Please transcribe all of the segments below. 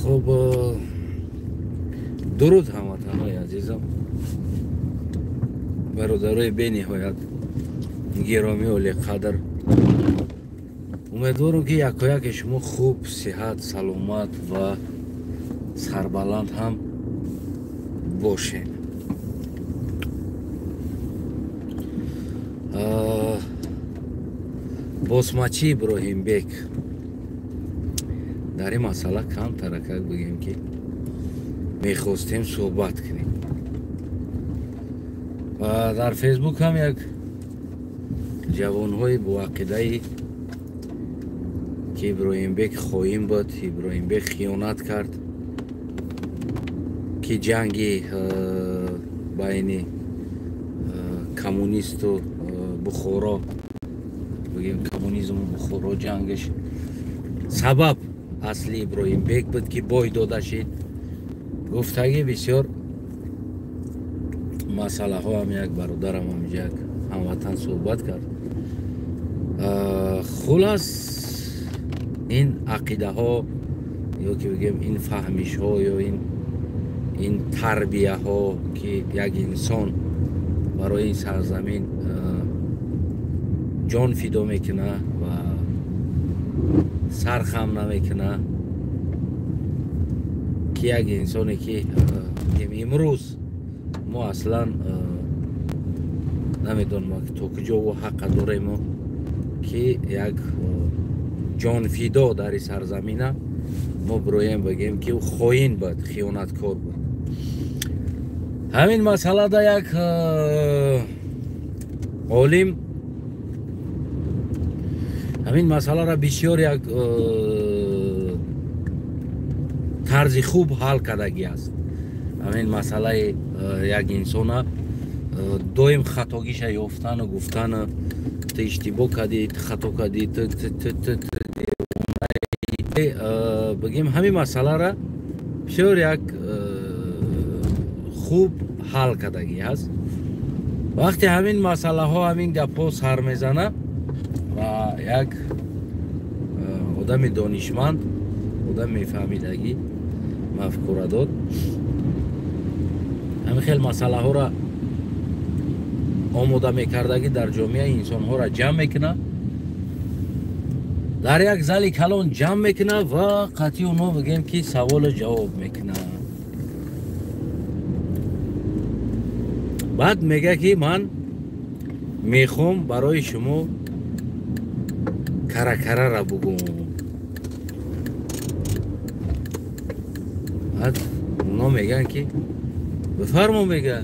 خب درود هموطنان عزیزم، برادرای بی نهایت گرامی و قدر. امیدوارم که یک شما خوب، صحت، سلامت و سربلند هم باشین. بسمچی ابراهیم بک در این مسئله کم ترکک بگیم که میخواستیم صحبت کنیم و در فیسبوک هم یک جوانهای با عقیده که ابراهیم بک خواهیم بود، ابراهیم بک خیانت کرد، که جنگی بین کمونیست و بخورا بگیم کمونیسم و بخورا جنگش سبب اصلی ابراهیم بک بود که بای داده شد. گفتگی بسیار مسئله ها هم یک برادرم هم یک هموطن صحبت کرد. خلاص این عقیده ها یا که بگیم این فهمیش ها یا این تربیه ها که یک انسان برای این سرزمین جان فدا میکنه و سرخم نمیکنه، که یک انسانی که امروز ما اصلا نمیدونم تو کجا و حق داریم که یک جان فدا در این سرزمین ما برایم بگیم که او خائن بود، خیانتکار بود. همین مسئله در یک عالم همین مسئله را بسیار یک طرز خوب حل کردگی است. همین مسئله یک انسان دویم خطاگیش یافتن و گفتن تو اشتباه کردی، خطا کردی، بگیم همین مسئله را بسیار یک خوب حل کردگی است. وقتی همین مسئله ها همین گپ ها سر میزنه و یک آدم دانشمند، آدم میفهمیدگی مفکوره داد، همین خیلی مسئله ها را آماده میکردگی در جامعه انسان ها را جمع میکنه، در یک زل کلان جمع میکنه و قطعی اونو بگیم که سوال جواب میکنه. بعد میگه که من میخوام برای شما کرکره را بگم. بعد اونا میگن که بفرما، میگه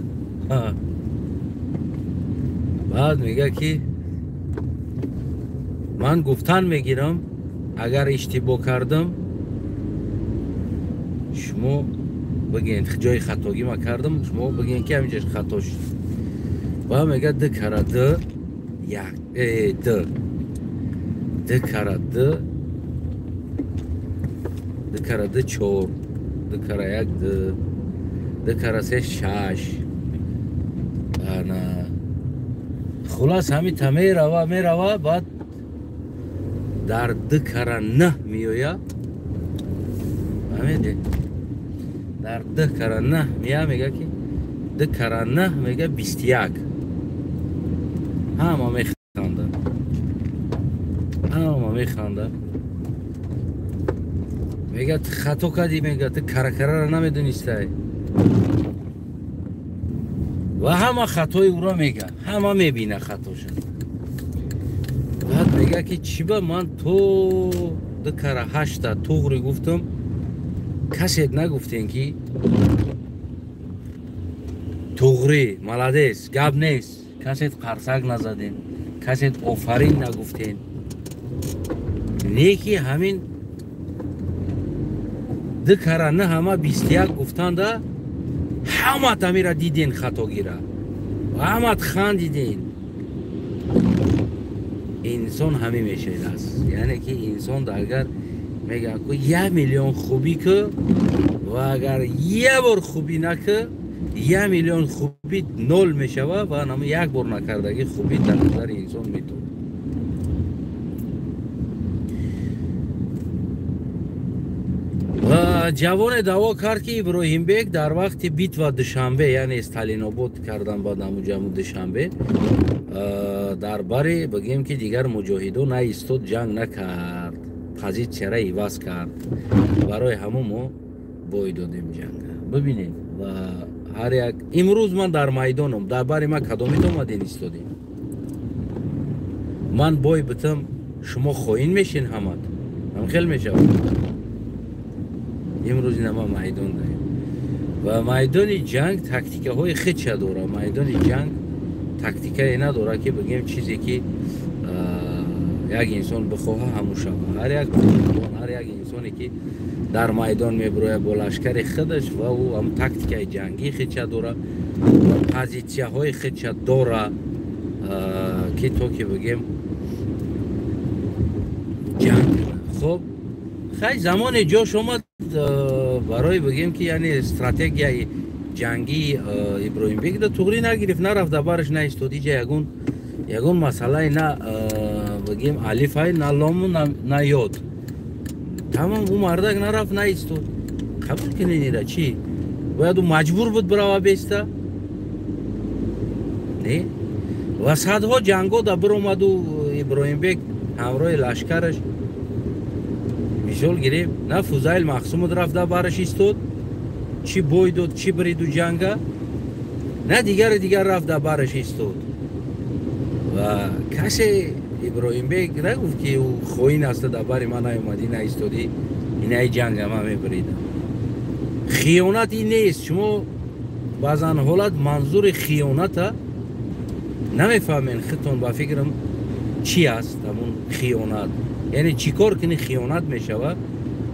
بعد میگه که من گفتن میگیرم، اگر اشتباه کردم شما بگین جای خطاگی ما کردم، شما بگین که همینجاش خطا شد. و میگه ده کره ده یک ده کره ده کره ده چور، ده کره یک ده کره سه شش. خلاص همین تمه میروه. بعد در ده کره نه میویا، همیده در ده کره نه میگه که ده کره نه میگه 21. همه میخنده میگه خطا کردی، میگه تو کره را نمیدونسته و همه خطای او را میگه، همه میبینه خطاشو. بعد میگه که چی با من تو ده کره 8 توغری گفتم، کسی نگفتین که توغری ملادیس گب نیست، کسی قرصک نزدین، کسی آفرین نگفتین. نیکی همین ده کره نه همه 21 گفتن ده، همه تمیره دیدین خطاگیره و همه خندیدین. انسان همین میشه است، یعنی که انسان اگر میگه که 1 میلیون خوبی که و اگر یه بار خوبی نکه 1 میلیون خوبی 0 میشه و نام یک بار نکردگی خوبی در نظر انسان میتونه. و جوان دعوا کرد که ابراهیم بیگ در وقت بیتوا دوشنبه یعنی استالیناباد کردن با نموجمو دوشنبه درباره بگیم که دیگر مجاهدون ایستاد جنگ نکرد پوزیسیون عوض کرد برای همون ما بای دادیم جنگ ببینید و هر یک امروز من در میدانم درباره ما کدامید اومدین ایستادین من بای بتم شما خواهین میشین همت هم خیلی میشود امروز نما میدان داریم و میدان جنگ تاکتیکه های خیلی داره میدان جنگ تاکتیکه نداره که بگیم چیزی که یک انسان بخواه هموشه هر یک انسانی که در میدان میبروه با لشکر خودش و او هم تاکتیکه جنگی خیلی داره و پوزیسیون های خیلی داره که تو که بگیم جنگ خب خیلی زمان جاش اومد برای بگیم که یعنی استراتژی جنگی ابراهیم بیگ دا توغری نگرفت نرفت دبارش نایستاد اینجا یگون مسئله نه بگیم الف های نه لام نه یاد تمام اون مردک نرفت نایستاد قبول کنی نیره چی باید او مجبور بود برای بیسته نه و صدها جنگو دا بر اومد و ابراهیم بیگ همراه لشکرش میشول گرفت نه فوزایل مخصوم رفت برش ایستاد چی بوی داد چی برید و جنگه نه دیگر رفت برش ایستاد و کسی ابراهیم بیگ نگفت که او خوین است درباره من نیومدی نه ایستادی اینای جنگ هم میبریدم خیانت این نیست شما بعضن حالت منظور خیانت نمیفهمین خودتون با فکرم چی است همون خیانت یعنی چی کار کنی خیانت میشود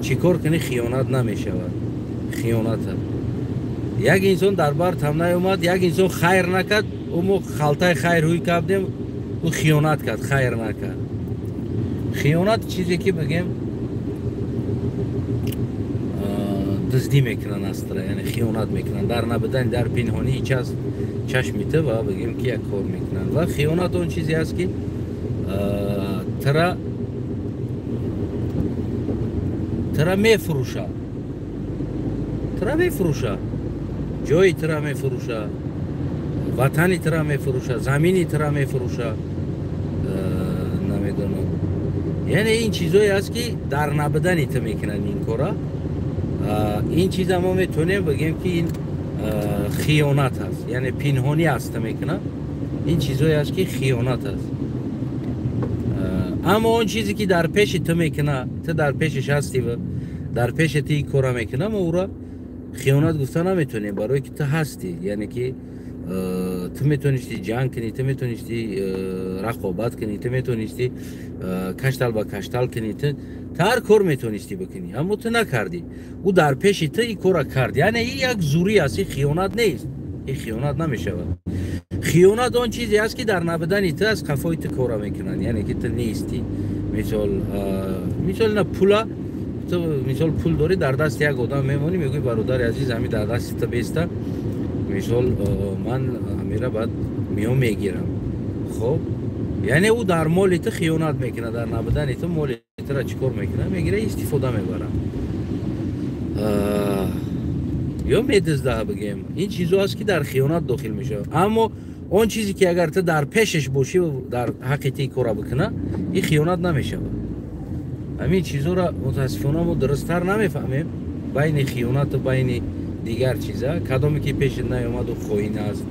چی کار کنی خیانت نمیشود خیانت یک انسان دربار تم نیومد یک انسان خیر نکرد او خلطه خیر روی کردیم او خیانت کرد خیر نکرد خیانت چیزی که بگیم دزدی میکنن است یعنی خیانت میکنن در نبودن در پنهانی هیچ از چشمیته و بگیم که یک کار میکنن و خیانت اون چیزی است که ترا میفروشه جایی ترا میفروشه وطنی ترا میفروشه زمینی ترا میفروشه نمیدونم یعنی این چیزایی است که در نبودن ایت میکنن این کارا این چیز ما میتونیم بگیم که این خیانت است یعنی پنهانی است میکنه این چیزایی است که خیانت است اما اون چیزی که در پیش تو میکنه تو در پیشش هستی و در پیش تی کارا میکنه ما او را خیانت گفته نمیتونی برای که تو هستی یعنی که تو میتونستی جنگ کنی تو میتونستی رقابت کنی تو میتونستی کشتل با کشتل کنی تو هر کار میتونستی بکنی اما تو نکردی او در پیش تو این کارا کرد یعنی این یک زوری است این خیانت نیست این خیانت نمیشود خیانت آن چیزی است که در نبودن تو از قفای تو کارا میکنن یعنی که تو نیستی مثال نه پولا تو مثال پول داری در دست یک آدم میمونی میگوی برادر عزیز همین در دست تو بیسته مثال من میره بعد میام میگیرم خب یعنی او در مال تو خیانت میکنه در نبودن تو مال تو را چیکار میکنه میگیره استفاده میبرم یا میدزده بگیم این چیزو است که در خیانت داخل میشه اما اون چیزی که اگر تو در پیشش باشی و در حقیقتی کارا بکنه این خیانت نمیشه همین چیزا را متاسفانه ما درست‌تر نمیفهمیم بین خیانت و بین دیگر چیزا کدامی که پیش نیامد و خائن است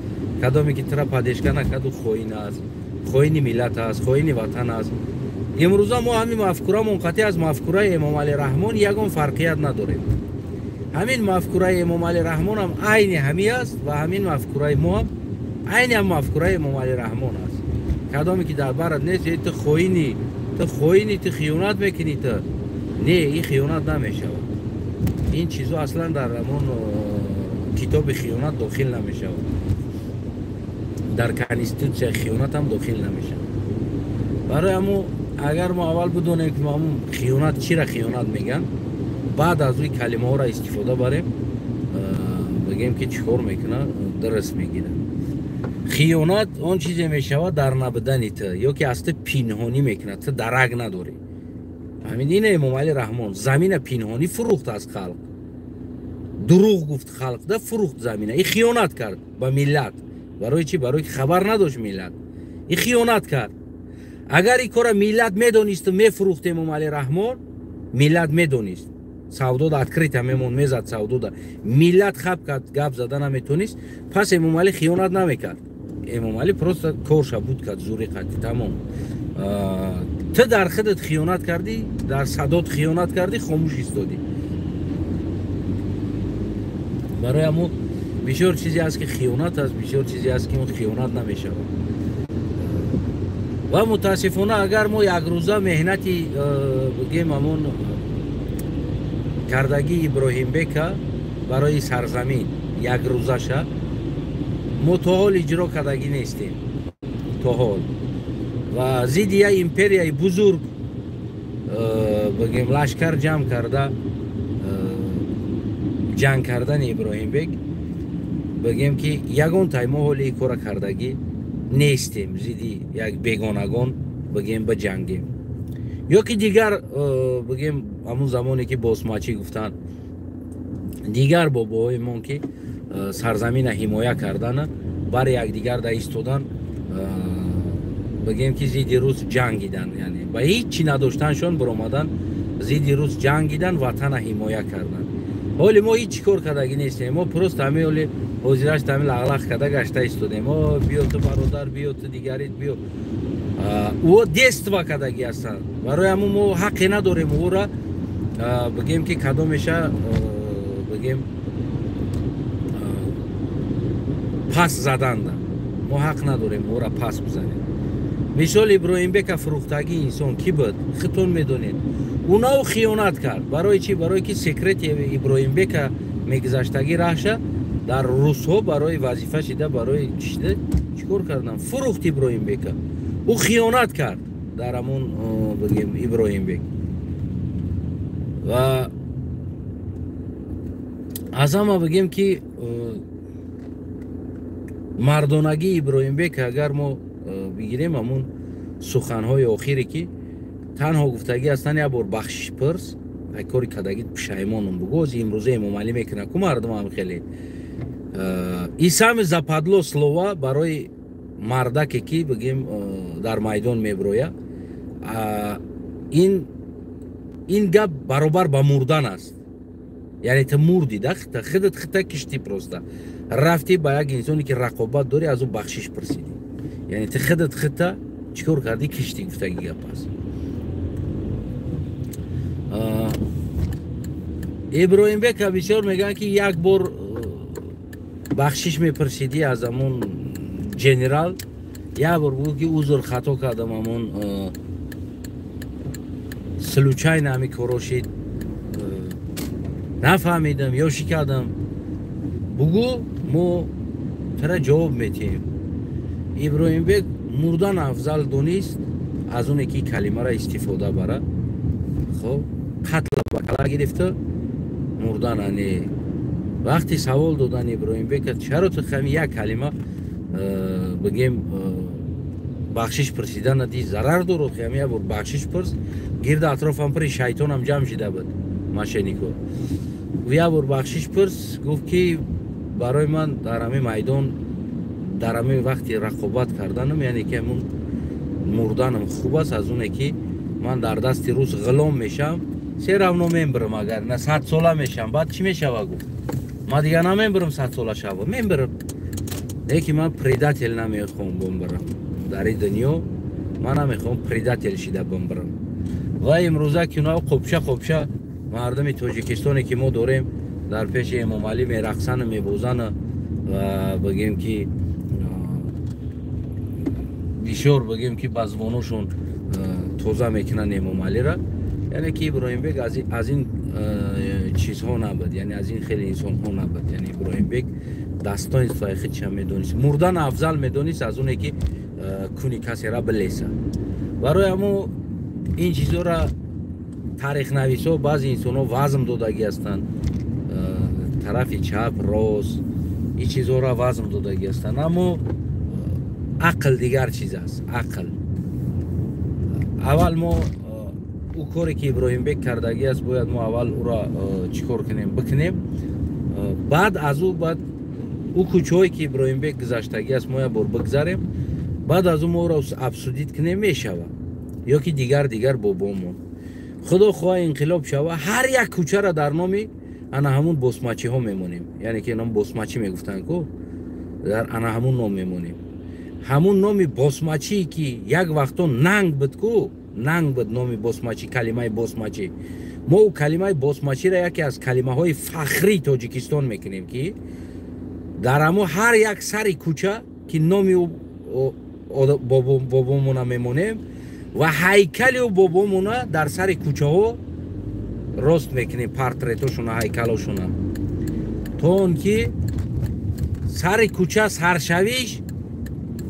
کدامی که ترا پادشکا نکرد و خائن است خائن ملت است خائن وطن است امروزا ما همین مفکوره منقطع از مفکوره امام علی رحمان یگان فرقیت نداریم همین مفکوره امام علی رحمان هم عین همی است و همین مفکوره ما هم عین هم مفکوره امام علی رحمان است کدامی که در برات نیست تو خائنی تو خیانت میکنی تو نه این خیانت نمیشه این چیزا اصلا در همون کتاب خیانت داخل نمیشه در کانستیتوسیون خیانت هم داخل نمیشه برای همون اگر ما اول بدونیم که ما خیانت چی را خیانت میگن بعد از روی کلمه ها را استفاده بریم بگیم که چیکار میکنه درست میگیره خیانت اون چیزی میشود در نبودن تو یا که اصلا پنهانی میکنه تو درک نداری همین اینه امام علی رحمان زمین پنهانی فروخت از خلق دروغ گفت خلق ده فروخت زمینه. این خیانت کرد با ملت. برای چی؟ برای که خبر نداشت ملت. این خیانت کرد. اگر این کار ملت میدونست میفروخت امام علی رحمان، ملت میدونست سودا دا открыто میمون میزد سودا دا، ملت خب کرد گپ زدن نمیتونست، پس امام علی خیانت نمیکرد. امام علی پروست کارش بود کرد زوری قطعی تمام. تو در خودت خیانت کردی، در سادات خیانت کردی، خاموش ایستادی. برای همون بسیار چیزی هست که خیانت است، بسیار چیزی هست که اون خیانت نمیشه. و متاسفانه اگر ما یک روزه مهنتی بگیم همون کردگی ابراهیم بک برای سرزمین یک روزه شه، ما تا حال اجرا کردگی نیستیم تا حال. و زید یه امپریای بزرگ بگیم لشکر جمع کرده جنگ کردن ابراهیم بک، بگیم که یگان تای ما حال ای کار کردگی نیستیم، زیدی یک بیگانگان بگیم به جنگیم. یا که دیگر بگیم همون زمانی که باسماچی گفتن دیگر باباهای ما که سرزمین حمایه کردن برای یک دیگر در ایستادن، بگیم که زیدی روز جنگیدن، یعنی با هیچ چی نداشتنشون برآمدن زیدی روز جنگیدن، وطن حمایه کردن. حالی ما هیچ کار کردگی نیستیم، ما پروست همه حالی حضیرش همه لغلق کرده گشته ایستادیم. ما بیا تو برادر، بیا تو دیگریت، بیا او دست و کردگی هستن. برای همون ما حقی نداریم او را بگیم که کدامشه بگیم پس زدن، ما حق نداریم او را پس بزنیم. مثال ابراهیم بک فروختگی انسان کی بود خودتون میدونید. اونا خیانت کرد. برای چی؟ برای که سکرت ابراهیم بک میگذشتگی راشه در روس ها برای وظیفه شده، برای چیده چیکار کردن؟ فروخت ابراهیم بک. او خیانت کرد در همون بگیم ابراهیم بک. و از همه بگیم که مردانگی ابراهیم بک اگر ما بگیریم همون سخنهای آخری که تنها گفتگی هستن یا بار بخشش پرس یک کاری کدگی پشایمانم بگو از امروزه امام علی میکنه که مردم هم خیلی ای سام западло слова برای مردکی که بگیم در میدان میبرویه. این گپ برابر با مردن است. یعنی تو مردی تا خودت خطا کشتی پروسته رفتی با یک انسانی که رقابت داری از او بخشش پرسیدی، یعنی تو خودت خطا چیکار کردی کشتی گفتگی گپ است. ابراهیم بک بسیار میگن که یک بار بخشش میپرسیدی از همون جنرال، یک بار بود که عذر خطا کردم همون سلوچای نمی کروشید نفهمیدم یا شکردم بگو ما ترا جواب میتیم. ابراهیم بک مردن افضل دونست از اون که کلمه را استفاده بره. خب قتل بکلا گرفته مردن انی. وقتی سوال دادن ابراهیم بک چرا تو خمی یک کلمه بگیم بخشش پرسیدن ندی ضرر دارد، خمی یک بار بخشش پرس گرد اطراف هم پر شیطان هم جمع شده بود ماشینیکو و یک بار بخشش پرس گفت که برای من در همه میدان در همه وقتی رقابت کردنم یعنی که من مردنم خوب است از اونه که من در دست روز غلام میشم سه رونا میبرم، اگر نه 100 ساله میشم بعد چی میشه؟ گفت ما دیگه نمیبرم 100 ساله شب میبرم، لیکن من پریداتل نمیخوام بمبرم در این دنیا، من نمیخوام پریداتل شده بمبرم. و امروزه که اونا خوبشه مردم تاجیکستانی که ما داریم در پیش امام علی میرقصن میبوزن و بگیم که بیشور بگیم که بزبانوشون توزه میکنن امام علی را، یعنی که ابراهیم بک از این چیزها نبود، یعنی از این خیلی انسان ها نبود. یعنی ابراهیم بک دستان فایخی چه میدونست مردن افضل میدونست از اونه که کنی کسی را بلیسه. برای همو این چیزها را تاریخ نویس ها بعضی انسان ها وزم دادگی هستند، طرف چپ راست این چیزها را وزم دادگی هستند، اما عقل دیگر چیز است. عقل اول ما او کاری که ابراهیم بک کردگی است باید ما اول او را چیکار کنیم بکنیم. بعد از او بعد او کوچه‌ای که ابراهیم بک گذشتگی است ما بر بگذاریم بعد از او ما را افسودید کنه میشوه یا که دیگر بابامون خدا خواه انقلاب شوه هر یک کوچه را در نامی انا همون بسماچی ها میمونیم یعنی که نام بسماچی میگفتن کو در انا همون نام میمونیم همون نامی بسماچی که یک وقتا ننگ بود کو ننگ بود نامی بسماچی کلمه بسماچی ما او کلمه بسماچی را یکی از کلمه های فخری تاجیکستان میکنیم که در همو هر یک سری کوچه که نامی بابامون میمونیم و هیکل و بابامون در سر کوچه ها راست میکنیم پورتریتاشون هیکلاشون تا اون که سر کوچه سر شویش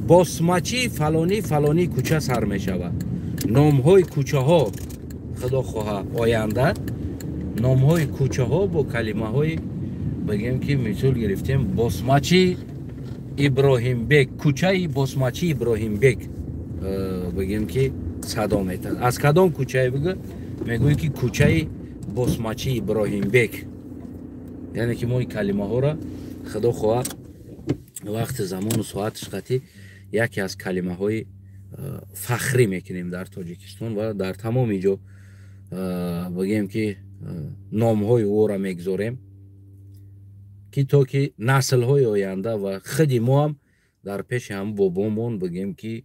بسماچی فلانی کوچه سر میشود نام های کوچه ها خدا خواه آینده نام های کوچه ها با کلمه های بگیم که مثال گرفتیم بسماچی ابراهیم بک کوچه بسماچی ابراهیم بک بگیم که صدا میتن از کدام کوچه بگه میگوی که کوچه بسماچی ابراهیم بک یعنی که ما این کلمه ها را خدا خواه وقت زمان و ساعتش قطعی یکی از کلمه های فخری میکنیم در تاجیکستان و در تمام اینجا بگیم که نام های او را میگذاریم که تا که نسل های آینده و خودی ما هم در پیش هم بابامون بگیم که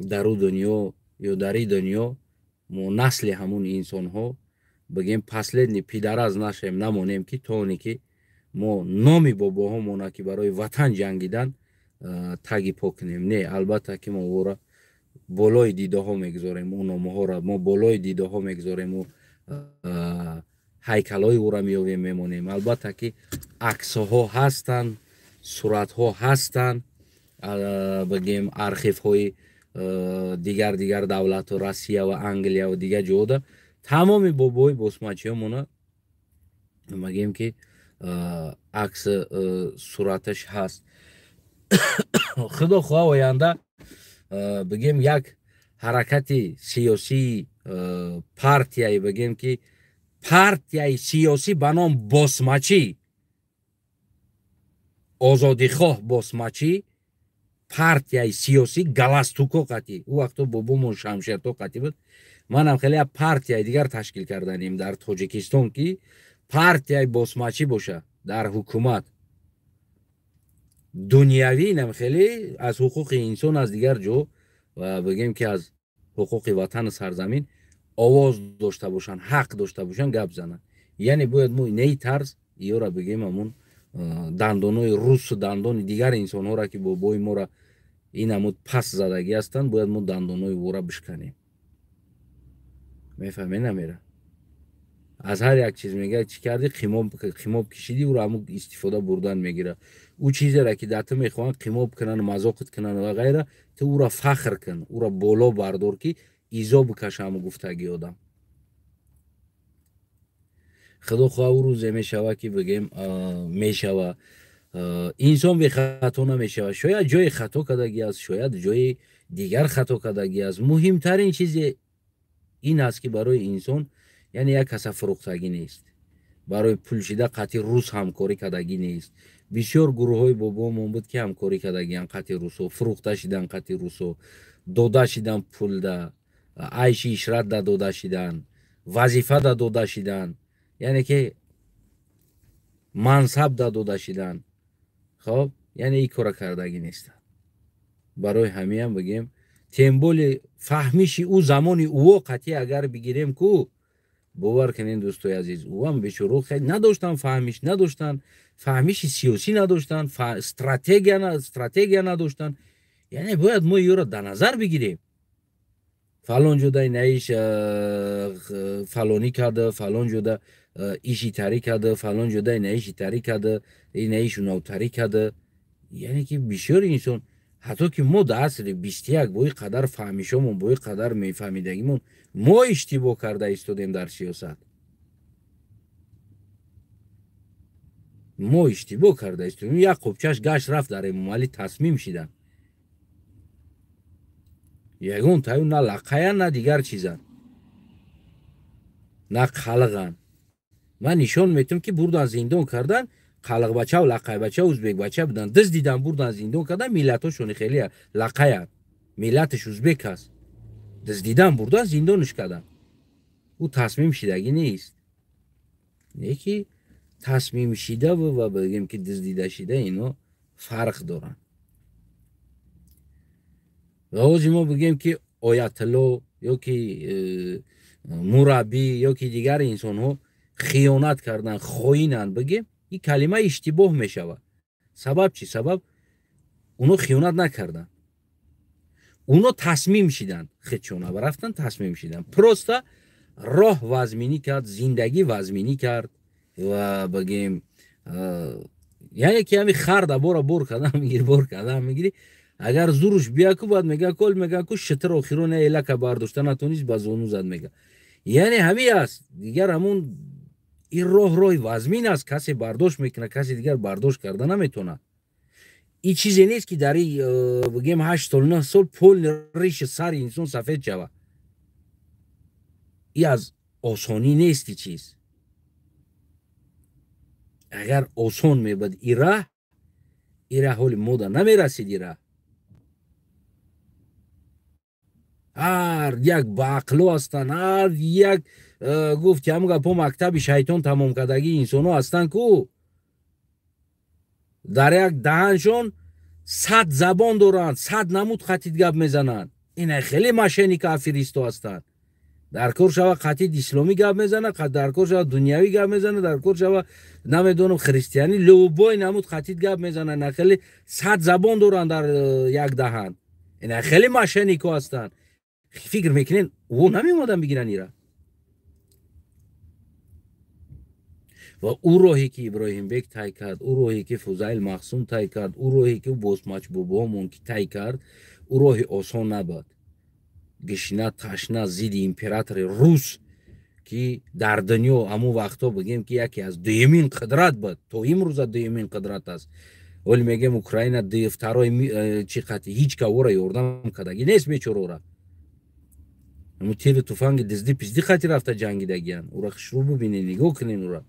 در او دنیا یا در این دنیا ما نسل همون انسان ها بگیم پسلدنی پیدر از نشیم نمانیم که تا اونی که ما نامی بابا همونا که برای وطن جنگیدن تگی پاکنیم نه البته که ما او را بالای دیده ها میگذاریم اون نامه ها را ما بالای دیده ها میگذاریم و هیکل های او را میابیم میمونیم البته که عکس ها هستن صورت ها هستن بگیم ارخیف های دیگر دولت و روسیه و انگلیا و دیگر جوده تمام بابای بسماچی همونا بگیم که عکس صورتش هست خدا خواه آینده بگیم یک حرکت سیاسی پارتیایی بگیم که پارتیای سیاسی به نام بسماچی آزادی خواه بسماچی پارتیای سیاسی گلستوکو قطعی او وقتا بابامون شمشیرتو قطعی بود من هم خیلی پارتیای دیگر تشکیل کردنیم در تاجیکستان که پارتیای بسماچی باشه در حکومت دنیاوی نم خیلی از حقوق انسان از دیگر جو و بگیم که از حقوق وطن سرزمین آواز داشته باشن حق داشته باشن گپ زنن یعنی باید ما نی طرز یا را بگیم همون دندانای روس و دندان دیگر انسان ها را که با بای ما را این همون پس زدگی هستن باید ما دندانای او را بشکنیم میفهمی نمیره از هر یک چیز میگه چی کردی خیماب کشیدی او را همون استفاده بردن میگیره او چیزی را که داتا میخوان خیماب کنن و مذاقت کنن و غیره تو او را فخر کن او را بالا بردار که ایزا بکشه همون گفتگی آدم خدا خواه او روز میشوه که بگیم میشوه انسان به خطا نمیشوه شاید جای خطا کردگی است شاید جای دیگر خطا کردگی است مهمترین چیز این است که برای انسان یعنی یک کس فروختگی نیست برای پولشیده قطعی روس همکاری کردگی نیست بسیار گروه های بابامون بود که همکاری کردگی قطعی روسو فروخته شدن قطعی روسو داده شدن پول ده عیش اشرت ده داده شدن وظیفه ده داده شدن یعنی که منصب ده داده شدن خب یعنی این کار کردگی نیست برای همین هم بگیم تیمبول فهمیشی او زمانی او قطعی اگر بگیریم کو باور کنین دوستای عزیز او هم بیچاره خیلی نداشتن فهمیش سیاسی نداشتن استراتژی نداشتن یعنی باید ما یه را در نظر بگیریم فلان جوده نیش فلانی کرده فلان جوده ایشی تاری کرده فلان جوده نیشی تاری کرده این نیش نوتاری کرده یعنی که بسیار انسان حتی که ما در عصر 21 با این قدر فهمیشمون با این قدر میفهمیدگیمون ما اشتباه کرده ایستادیم در سیاست ما اشتباه کرده ایستادیم یک قبچش گشت رفت در امومالی تصمیم شدن یگون تایون نه لقیان نه دیگر چیزن نه خلقن من نشان میتونم که بردن زندان کردن خلق بچه و لقای بچه و ازبک بچه بودن دست دیدن بردن زندان کردن ملتاشون خیلی لقای ملتش ازبک هست دست دیدن بردن زندانش کردن او تصمیم شدگی نیست یکی تصمیم شده و بگیم که دست دیده شده اینو فرق دارن و آجی ما بگیم که آیت الله یا که مربی یا که دیگر انسان ها خیانت کردن خائنن بگیم این کلمه اشتباه می شود سبب چی؟ سبب اونو خیانت نکردن اونو تصمیم شدن خودشون برفتن تصمیم شدن پروستا راه وزمینی کرد زندگی وزمینی کرد و بگیم یعنی که همی خرده بور کردن میگیری بور کردن میگیری اگر زورش بیا که باید میگه کل میگه که شتر آخرون ایلا که برداشته نتونیست بازونو زد میگه یعنی همی است دیگر همون این راه وزمین است کسی برداشت میکنه کسی دیگر برداشت کرده نمیتونه این چیزی نیست که در بگیم 8 سال 9 سال پول ریش سر انسان سفید شوه این از آسانی نیست این چیز اگر آسان میبود این راه حال مودا نمیرسید این راه هر یک باقلو هستن هر یک گفت که همگه پا مکتب شیطان تمام کردگی انسان ها هستن کو در یک دهنشون 100 زبان دارن 100 نمود خطید گپ میزنن این خیلی مشینی کافریستو هستن در کور شوه خطید اسلامی گپ میزنه در کور شوه دنیاوی گپ میزنه در کور شوه نمیدونم خریستیانی لوبای نمود خطید گپ میزنه نه خیلی 100 زبان دارن در یک دهن این خیلی مشینی کو هستن فکر میکنین او نمیمودن بگیرن ایرا و او راهی که ابراهیم بیگ تای کرد او راهی که فضایل مقسوم تای کرد او راهی که بوسماچ بابامون که تای کرد او راه آسان نبود گشنه تشنه زید امپراتور روس که در دنیا همو وقتا بگیم که یکی از دویمین قدرت بود تو امروز دویمین قدرت است ولی میگم اوکراین دیفترای چی قطعی هیچ که او را یاردم کدگی نیست بیچاره را همون تیر توفنگ دزدی پیزدی خطی رفته جنگیدگیان او را خشرو ببینین نگاه کنین او را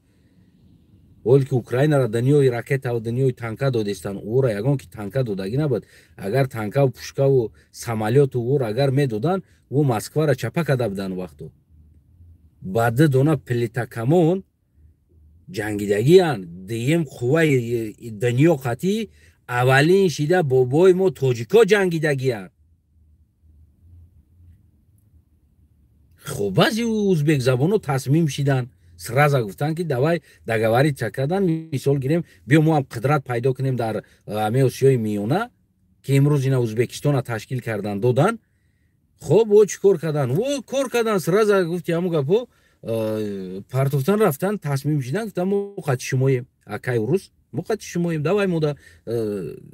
ولی که اوکراین را دنیای راکت و دنیای تانکا دادستان او را یگان که تانکا دادگی نبود اگر تانکا و پوشکا و سمالیات او را اگر میدادن و مسکو را چپا کرده بودن وقتو بعد دونا پلیتا کمون جنگیدگیان دیم قوه دنیا قطعی اولین شیده بابای ما تاجیکا جنگیدگیان خب بعضی ازبک زبانو تصمیم شدن سرازا گفتن که دوای دگواری چکردن مثال گیریم بیا ما هم قدرت پیدا کنیم در همه آسیای میانه که امروز این ازبکستان تشکیل کردن دادن خب او چیکار کردن او کار کردن سرازا گفتی همو گپو پرتوفتان رفتن تصمیم شدن گفتن ما قطع شماییم اکای روز ما قطع شماییم دوای ما دا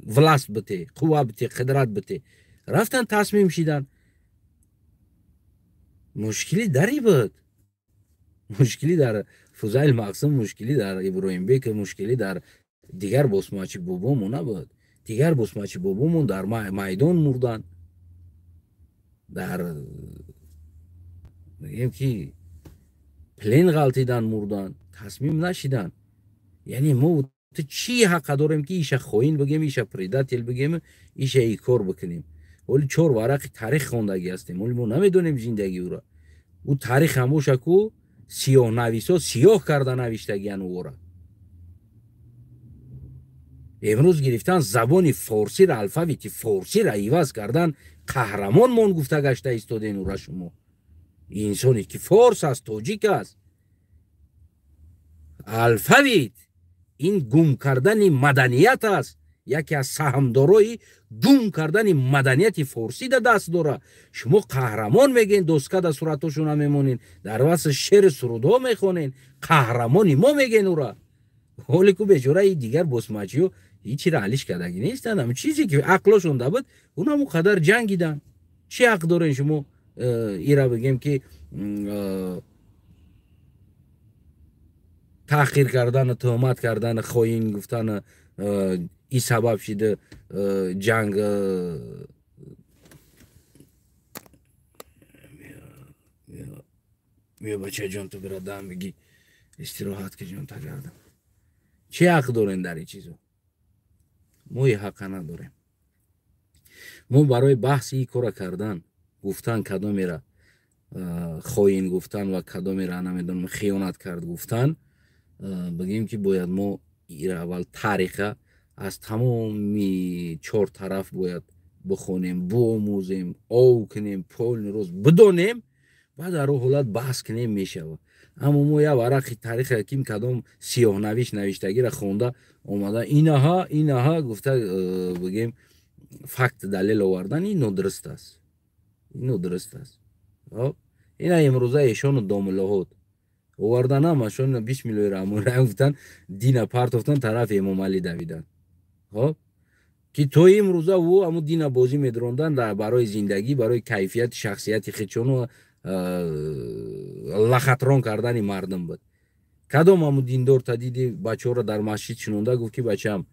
ولاست بته قوه بته قدرت بته رفتن تصمیم شدن مشکلی داری بود مشکلی در فضایل مقسم مشکلی در ابراهیم بیگ مشکلی در دیگر بوسماچی بابامون نبود دیگر بوسماچی بابامون در میدان مردن در میگیم که پلین غلطیدن مردن تصمیم نشیدن یعنی ما چی حق داریم که ایشه خوین بگیم ایشه پریداتیل بگیم ایشه ای کار بکنیم ولی 4 ورق تاریخ خوندگی هستیم ولی ما نمیدونیم زندگی او را او تاریخ هموشه کو سیاه نویسا سیاه کرده نوشتگیان او را امروز گرفتن زبان فارسی را الفابت فارسی را عوض کردن قهرمان من گفته گشته ایستادین او را شما انسانی که فارس است تاجیک است الفابت این گم کردن مدنیت است یکی از سهمدارای گم کردن مدنیت فارسی در دست داره شما قهرمان میگین دوسکه در صورتشون میمونین در واسه شعر سرودها میخونین قهرمانی ما میگین او را حالی که بیچاره دیگر بوسماچیو هیچی را حلش کردگی نیستن هم چیزی که عقلشون ده بود اونا هم قدر جنگیدن چی حق دارین شما ایرا بگیم که تحقیر کردن تهمت کردن خواهین گفتن این سبب شده جنگ بیا بچه جان تو برادم بگی استراحت کشون تا گردم چه حق دارن در این چیزو ما یه حق نداریم ما برای بحث این کار کردن گفتن کدامی را خواهین گفتن و کدامی را نمیدونم خیانت کرد گفتن بگیم که باید ما این اول تاریخ از تمامی 4 طرف باید بخونیم بآموزیم او کنیم پول روز بدونیم بعد در حالت بحث کنیم میشه اما ما یه ورق تاریخ حکیم کدام سیاه نویش نوشتگی را خونده اومده اینها گفته بگیم فکت دلیل آوردن این درست است این درست است اینا امروزه ایشان داملهات آوردن همشون 20 میلیون رامون رفتن دین پارت افتن طرف امام علی دویدن که تو امروزه او همون دین بازی میدروندن برای زندگی برای کیفیت شخصیت خودشون و لخطران کردن مردم بود کدام همون دیندار تا دیدی بچه ها را در مسجد شنونده گفت که بچه‌ام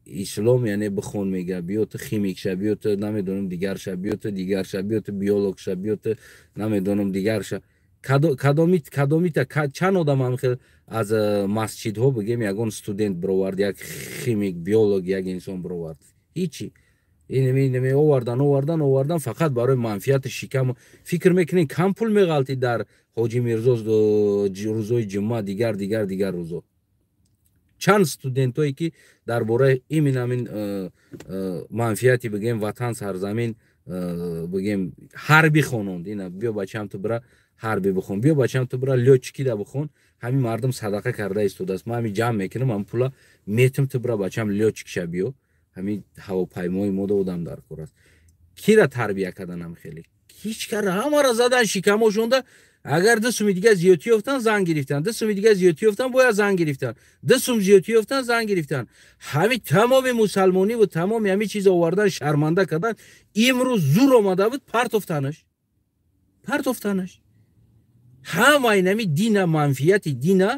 اسلام یعنی بخون میگه بیا تو خیمیک شه بیا تو نمیدونم دیگر شه بیا تو دیگر شه بیا تو بیولوژ شه بیا تو نمیدونم دیگر شه کدامی تا چند آدم هم خیلی از مسجد ها بگیم یگان استودنت بروارد یک خیمیک بیولوژ یک انسان بروارد هیچی این آوردن فقط برای منفیت شکم فکر میکنین کم پول میغلطی در حاجی میرزا روزای جمعه دیگر روزا چند استودنت هایی که درباره این منفیتی بگیم وطن سرزمین بگیم حربی خونوند اینا بیا بچه‌ام تو برا حربی بخون بیا بچه‌ام تو برا لوچکی دا بخون همین مردم صدقه کرده است ما همین جمع میکنم من پولا میتم تو برا بچه‌ام لوچک شه بیا همین هواپیمای ما دادم در کار است کی را تربیت کردنم خیلی هیچ کار همه را زدن شکمشونده اگر 10 سوم دیگه زیوتی افتن زنگ گرفتن 10 سوم دیگه زیوتی افتن باید زنگ گرفتن 10 سوم زیوتی افتن زنگ گرفتن همین تمام مسلمانی و تمام همین چیز آوردن شرمنده کردن امروز زور اومده بود پرت افتانش همه این همین دین منفیت دین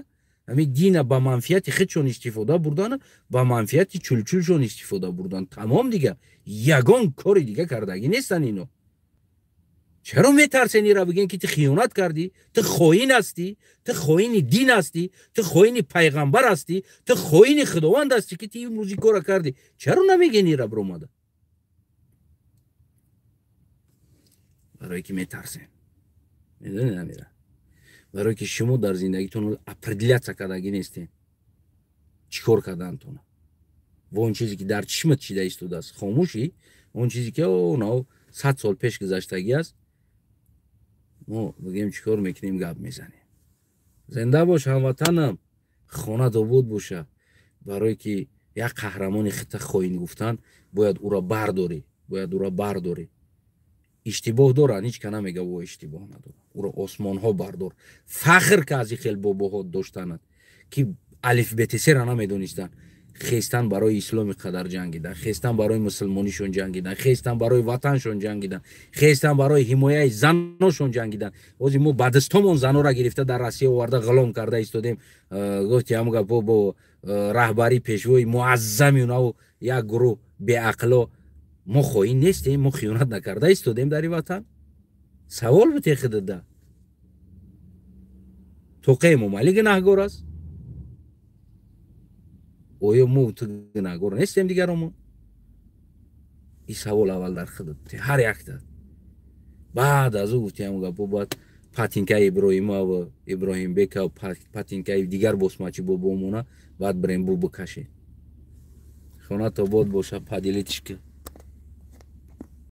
همین دین با منفیت خودشون استفاده بردن با منفیت چلچلشون استفاده بردن تمام دیگه یگان کاری دیگه کردگی نیستن اینو چرا میترسنی را بگین که تو خیانت کردی تو خائن هستی تو خائن دین هستی تو خائن پیغمبر هستی تو خائن خداوند هستی که تو این موزیکو را کردی چرا نمیگینی را برآمده برای که میترسن میدونی نمیره برای که شما در زندگیتون اپردلیت کردگی نیستین چیکار کردنتون و اون چیزی که در چشمت چیده ایستاده است خاموشی اون چیزی که اونا 100 سال پیش گذشتگی است ما بگیم چیکار میکنیم گپ میزنیم زنده باش هموطنم خانه آباد باشه برای که یک قهرمان خطه خواهین گفتن باید او را برداری اشتباه دارن هیچ که نمیگه او اشتباه نداره او را آسمان ها بردار فخر که از این خیلی باباها داشتند که الف بیت س را نمیدونستن خیستن برای اسلام قدر جنگیدن خیستن برای مسلمانیشون جنگیدن خیستن برای وطنشون جنگیدن خیستن برای حمایت زناشون جنگیدن ولی ما بعدستمون زنا را گرفته در روسیه آورده غلام کرده ایستادیم گفتیم با رهبری پیشوای معظم اونا و یک گروه بی عقلا ما خائن نیستیم ما خیانت نکرده ایستادیم در وطن سوال بته خدده توقع ممالی گناهگار است اویا مو تو گناهگار نیستیم دیگرمون این سوال اول در خودت هر یک داد بعد از او گفتیم باید پاتینکای ابراهیم بیک و پاتینکای دیگر بسماچی بابامونه بعد بریم بو بکشیم خانه تا بود باشه پادیلیتش که